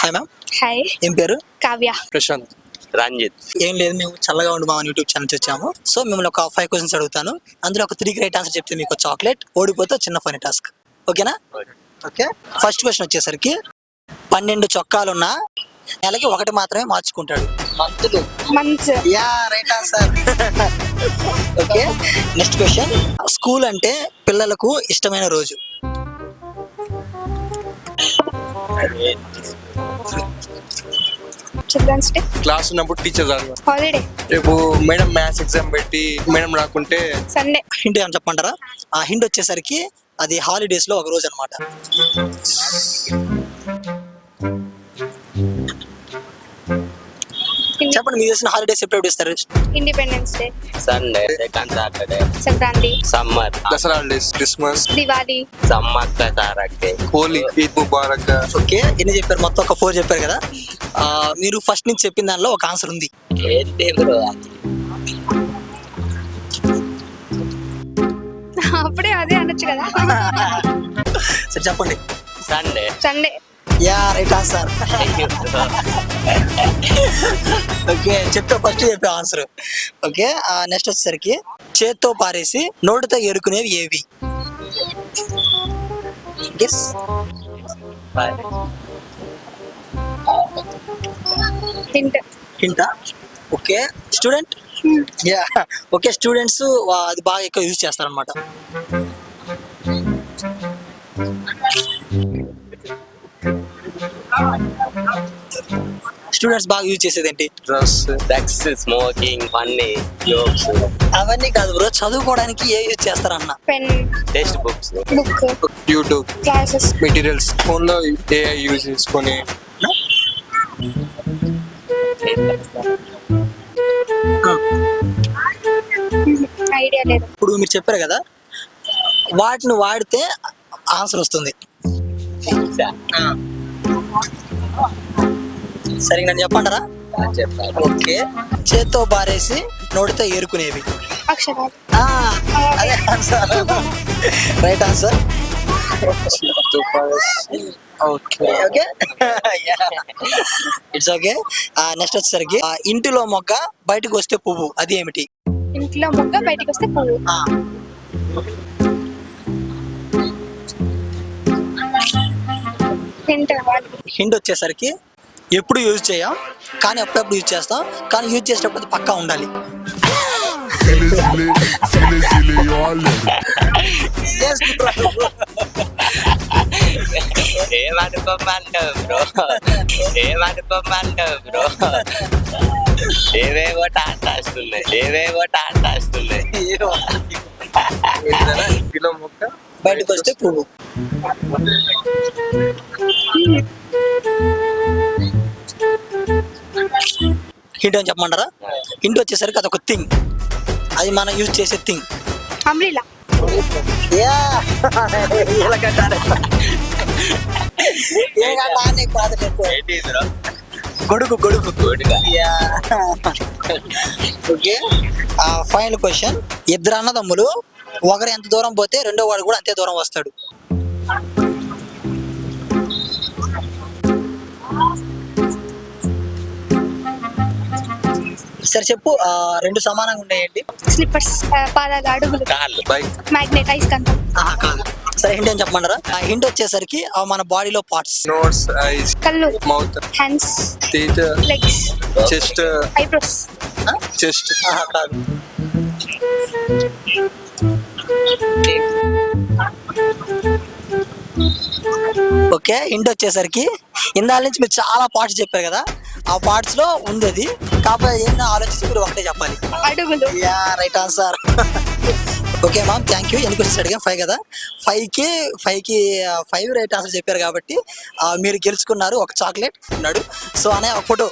Hi ma'am. Hi. ఏం పేరు? కావ్య. ప్రశాంత్. రంజిత్. ఏం లేదు, మేము చల్లగా ఉండు మా యూట్యూబ్ ఛానల్ నుంచి వచ్చాము. సో మిమ్మల్ని ఒక 5 క్వశ్చన్స్ అడుగుతాను. అందులో ఒక 3 రైట్ ఆన్సర్ చెప్తే మీకు చాక్లెట్, ఓడిపోతే చిన్న ఫనీ టాస్క్. ఓకేనా? ఓకే. ఫస్ట్ క్వశ్చన్ వచ్చేసరికి 12 చొక్కాలున్న నెలకి ఒకటి మాత్రమే మార్చుకుంటాడు. Months. Yeah, right answer. Okay. Next question, school అంటే పిల్లలకు ఇష్టమైన రోజు. Children's day. క్లాస్ ఉన్నప్పుడు టీచర్ రాదు. హాలిడే. రేపు మేడం మ్యాథ్స్ ఎగ్జామ్ పెట్టి మేడం రాకుంటే సండే. హింట్ అని చెప్పంటారా? ఆ హింట్ వచ్చేసరికి అది హాలిడేస్ లో ఒక రోజు అనమాట. చెప్పండి, మీకు తెలిసిన హాలిడేస్ ఎప్పుడు ఇస్తారు? Independence Day. Sunday, second Saturday, Sankranti. Summer, Dasara holidays, Christmas, Diwali. Sammakka Sarakka, Holi, Eid Mubarak. Okay, ఎన్ని చెప్పారు? మొత్తం ఒక 4 చెప్పారు కదా. మీరు ఫస్ట్ నుంచి చెప్పిన దానిలో ఒక ఆన్సర్ ఉంది. ఏంటి బ్రో? అప్పుడే అదే అనొచ్చు కదా. సరే చెప్పండి. Sunday. Sunday. Yeah, right answer. Okay, చెప్తా ఫస్ట్ చెప్పే ఆన్సర్. ఓకే, నెక్స్ట్ వచ్చేసరికి చేత్తో పారేసి నోటితో ఏరుకునేవి ఏవి? గెస్. హింట్. హింటా? Okay. Student. Yeah, okay. Students అది బాగా ఎక్కువ యూజ్ చేస్తారనమాట. స్టూడెంట్స్ బాగా యూజ్ చేసేది ఏంటి? Dress, sex, smoking, funny, jokes. అవన్నీ కాదు బ్రో, చదువుకోవడానికి ఏ యూజ్ చేస్తారన్న? Pen. Text books, book. YouTube, classes. Materials. Phone లో ఏఐ యూజ్ చేసుకొని ఐడియా లేదు. ఇప్పుడు మీరు చెప్పారు కదా, వాటిని వాడితే ఆన్సర్ వస్తుంది. సరే, నన్ను చెప్పంటారా? చెప్పాలి. ఓకే. చేత్తో పారేసి నోటితో ఏరుకునేవి. అక్షరాలు. అదే answer. Right answer. Okay. Okay, it's okay. Next వచ్చేసరికి ఇంటిలో మొగ్గ బయటకు వస్తే పువ్వు, అది ఏమిటి? ఇంట్లో మొగ్గ బయటికి వస్తే పువ్వు. హింట్. హింట్ వచ్చేసరికి ఎప్పుడు యూజ్ చేయం, కానీ అప్పుడప్పుడు యూజ్ చేస్తాం, కానీ యూజ్ చేసేటప్పుడు అది పక్కా ఉండాలి. ఏమనుకోమంటావు బ్రో? ఏమనుకోమంటావు బ్రో? ఏవేవో టాటాస్తున్నాయి, ఏవేవో టాటాస్తున్నాయి. ఇంటిలో మొక్క బయటకు వస్తే పువ్వు. హింట్ అని చెప్పమంటారా? హింట్ వచ్చేసరికి అదొక థింగ్, అది మనం యూజ్ చేసే థింగ్. అంబ్రిల్లా. ఏంటి బ్రో? గొడుగు. గొడుగా. ఓకే. ఫైనల్ క్వశ్చన్, ఇద్దరు అన్నదమ్ములు ఒకరు ఎంత దూరం పోతే రెండో వాడు కూడా అంతే దూరం వస్తాడు. సరే చెప్పు. 2 సమానంగా ఉండేయండి. స్లిప్పర్స్. పాదాలు. అడుగులు. కాళ్ళు. Bike, magnet. అయస్కాంతం. కాదు. సరే, హింట్ అని చెప్పమంటారా? హింట్ వచ్చేసరికి మన బాడీలో పార్ట్స్. నోట్స్, ఐస్, కళ్ళు. Mouth, hands. Teeth, legs. Chest, eyebrows. Chest. కాదు. ఓకే. హింట్ వచ్చేసరికి ఇందాల నుంచి మీరు చాలా పార్ట్స్ చెప్పారు కదా, ఆ పార్ట్స్ లో ఉంది అది, కాకపోతే ఏంటో ఆలోచించి మీరు ఒకటే చెప్పాలి. అడుగులు. Yeah, right answer. Okay ma'am, thank you. ఎన్ని క్వశ్చన్స్ అడిగాం? 5 కదా. 5కి 5 రైట్ ఆన్సర్ చెప్పారు కాబట్టి మీరు గెలుచుకున్నారు. ఒక చాక్లెట్ ఉన్నాడు. సో అనే ఒక ఫోటో